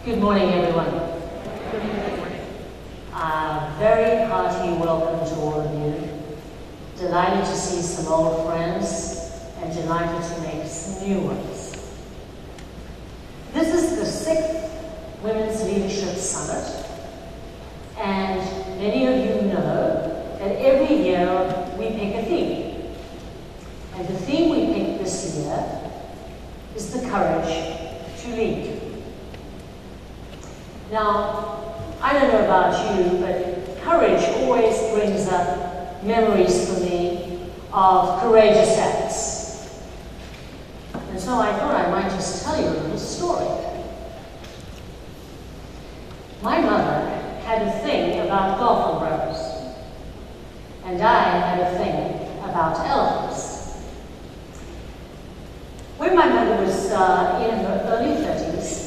Good morning, everyone. Very hearty welcome to all of you. Delighted to see some old friends and delighted to make some new ones. This is the 6th Women's Leadership Summit, and many of you know that every year we pick a theme. And the theme we picked this year is the courage to lead. Now, I don't know about you, but courage always brings up memories for me of courageous acts. And so I thought I might just tell you a little story. My mother had a thing about golf umbrellas, and I had a thing about elephants. When my mother was in her early 30s,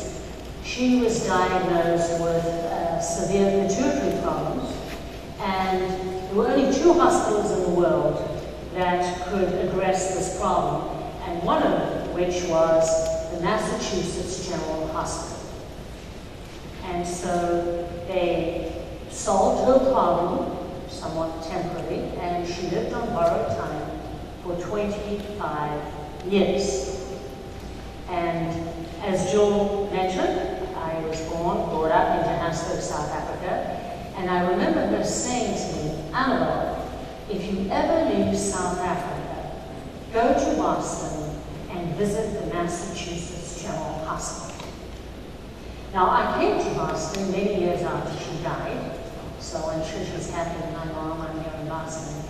she was diagnosed with severe pituitary problems, and there were only 2 hospitals in the world that could address this problem, and one of which was the Massachusetts General Hospital. And so they solved her problem, somewhat temporarily, and she lived on borrowed time for 25 years. And as Jill mentioned, I was brought up in Johannesburg, South Africa, and I remember her saying to me, Annabel, if you ever leave South Africa, go to Boston and visit the Massachusetts General Hospital. Now, I came to Boston many years after she died, so I'm sure she's happy with my mom. I'm here in Boston.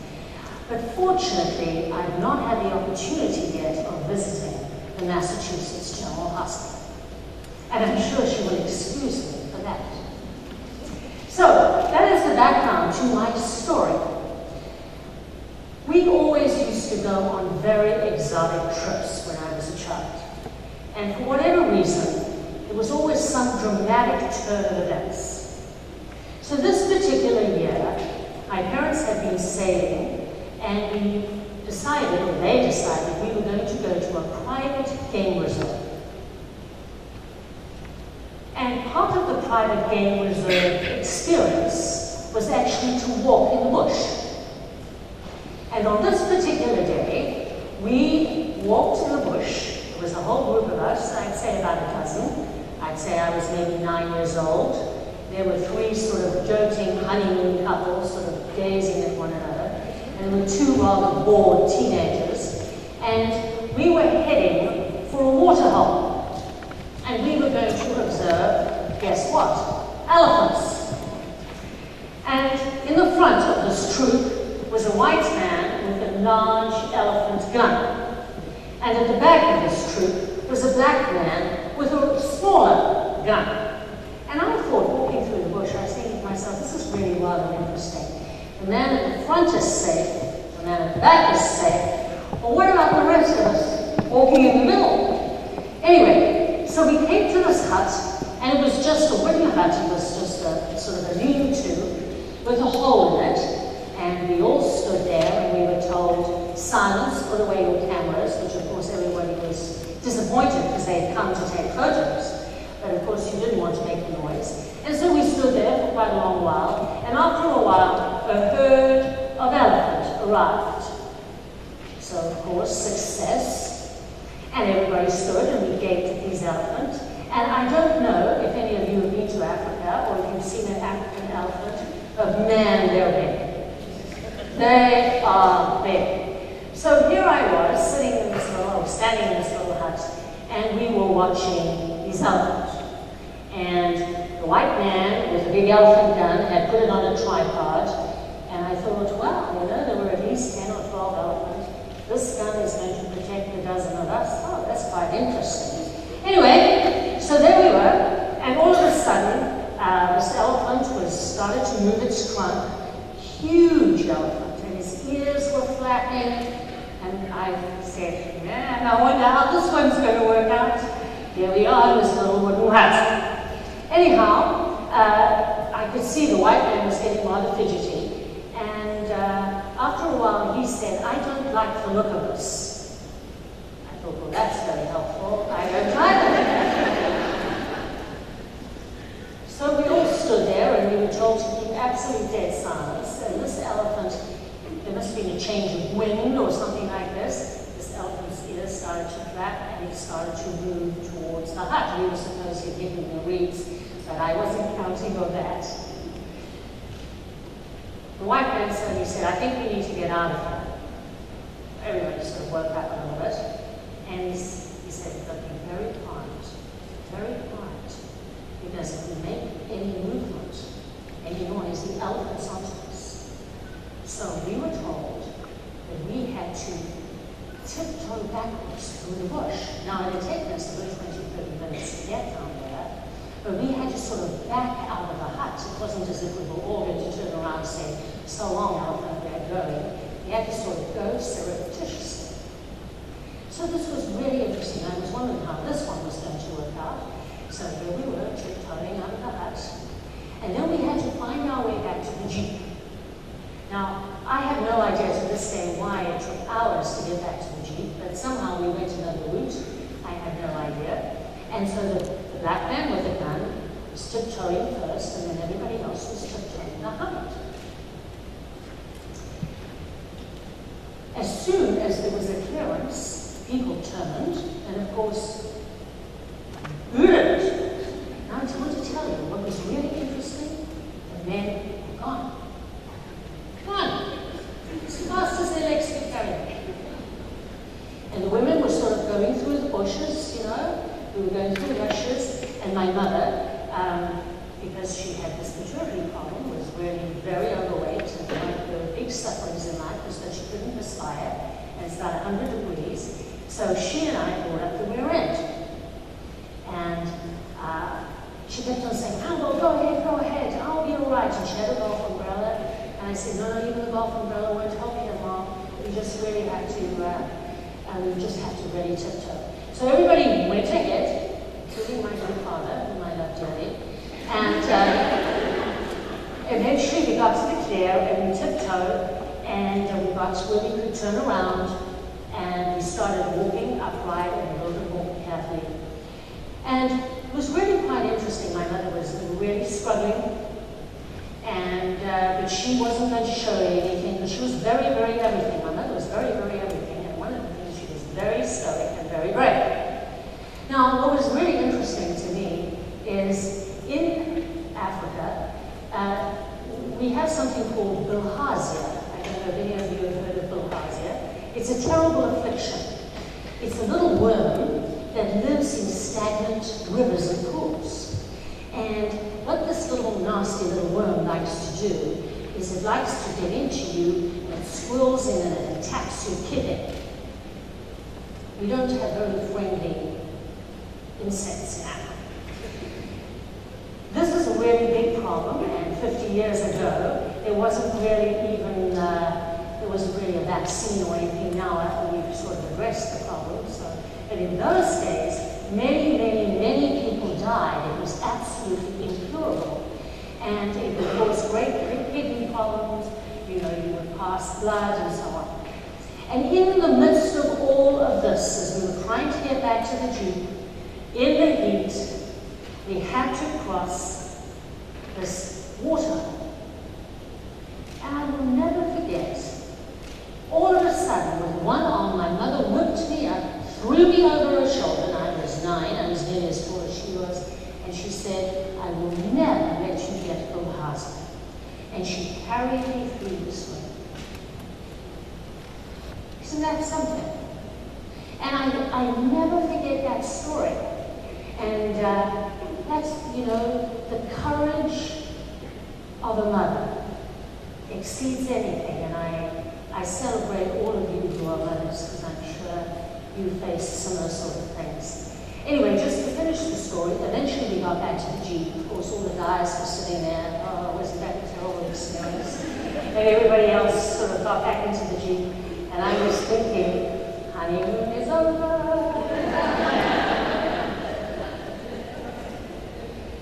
But fortunately, I've not had the opportunity yet of visiting the Massachusetts General Hospital. And I'm sure she will excuse me for that. So, that is the background to my story. We always used to go on very exotic trips when I was a child. And for whatever reason, there was always some dramatic turn of events. So this particular year, my parents had been sailing, and we decided, or they decided, we were going to go to a private game reserve. And part of the private game reserve experience was actually to walk in the bush. And on this particular day, we walked in the bush. There was a whole group of us, I'd say about a dozen. I'd say I was maybe 9 years old. There were 3 sort of doting honeymoon couples sort of gazing at one another. And there were 2 rather bored teenagers. And we were heading for a waterhole. And we were going to observe, guess what? Elephants. And in the front of this troop was a white man with a large elephant gun. And at the back of this troop was a black man with a smaller gun. And I thought, walking through the bush, I was thinking to myself, this is really rather interesting. The man at the front is safe, the man at the back is safe. Well, what about the rest of us walking in the middle? Anyway, so we came to this hut, and it was just a wooden hut. It was just a sort of a lean-to with a hole in it, and we all stood there, and we were told, silence, put away your cameras, which of course everybody was disappointed because they had come to take photos. But of course you didn't want to make a noise. And so we stood there for quite a long while, and after a while, a herd of elephants arrived. So of course, success. And everybody stood and we gaped at these elephants. And I don't know if any of you have been to Africa or if you've seen an African elephant, but man, they're big. They are big. So here I was, standing in this little hut, and we were watching these elephants. And the white man with the big elephant gun had put it on a tripod, and I thought, well, there were at least 10 or 12 elephants. This gun is going to protect a dozen of us. Oh, that's quite interesting. Anyway, so there we were, and all of a sudden, this elephant started to move its trunk. Huge elephant, and his ears were flapping. And I said, man, I wonder how this one's going to work out. Here we are in this little wooden hut. Anyhow, I could see the white man was getting rather fidgety. And after a while, he said, I don't like the look of this. I thought, well, that's very helpful. I don't either. were told to keep absolute dead silence, and this elephant, there must have been a change of wind or something like this. This elephant's ears started to flap and he started to move towards the hut. We were supposed to give him the reeds, but I wasn't counting on that. The white man suddenly said, I think we need to get out of here. Everybody sort of woke up a little bit, and he said, but be very quiet, because if we make any movement, any noise, the elephant's onto us. So we were told that we had to tiptoe backwards through the bush. Now, it had taken us a good 20-30 minutes to get down there, but we had to sort of back out of the hut. It wasn't as if we were all going to turn around and say, so long, elephant, we're going. We had to sort of go surreptitiously. So this was really interesting. I was wondering how this one was going to work out. So here we were, tiptoeing out of the hut. And then we had to find our way back to the Jeep. Now, I have no idea to this day why it took hours to get back to the Jeep, but somehow we went another route. I have no idea. And so the black man with the gun was tiptoeing first, and then everybody else was tiptoeing behind. As soon as there was a clearance, people turned, and of course, booted. Now I want to tell you what was really interesting. The men were gone. Gone. As fast as their legs could carry them. And the women were sort of going through the bushes, you know. We were going through rushes, and my mother, because she had this fertility problem, was really very overweight, and one of her big sufferings in life was that she couldn't perspire, and it's about 100 degrees. So she and I brought up the rear end. And she kept on saying, Annabel, go ahead, I'll be all right. And she had a golf umbrella, and I said, no, even the golf umbrella won't help you, Mom. We just really have to, really tiptoe. So everybody went ahead, including my grandfather, whom I loved dearly, and eventually we got to the clear, and we tiptoed, and we got to where we could turn around, and we started walking upright and a little bit more carefully. And it was really quite interesting. My mother was really struggling, and but she wasn't going to show anything, but she was very, very everything. My mother was very, very everything, and one of the things, she was very stoic and very brave. Now, what was really interesting to me is in Africa, we have something called bilharzia. I don't know if any of you have heard of bilharzia. It's a terrible affliction. It's a little worm that lives in stagnant rivers and pools. And what this little nasty little worm likes to do is it likes to get into you, and it swirls in and it attacks your kidney. We don't have very friendly insects in Africa. This is a really big problem, and 50 years ago, there wasn't really even, there wasn't really a vaccine or anything. Now we've sort of addressed the problem. So, but in those days, many people died. It was absolutely incurable. And it would cause great kidney problems, you know, you would pass blood and so on. And in the midst of all of this, as we were trying to get back to the Jeep, in the heat, we had to cross this water. And I will never forget, all of a sudden, with one arm, my mother whipped me up, threw me over her shoulder, and I was 9, I was nearly as tall as she was, and she said, I will never let you get bilharzia. And she carried me through the swim. Isn't that something? And I never forget that story. And that's, you know, the courage of a mother exceeds anything. And I celebrate all of you who are mothers, because I'm sure you face similar sort of things. Anyway, just to finish the story, eventually we got back to the Jeep. Of course, all the guys were sitting there. Oh, wasn't that a terrible experience? And everybody else sort of got back into the Jeep. And I was thinking, honeymoon is over.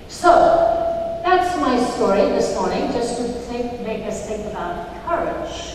So, that's my story this morning, just to make us think about courage.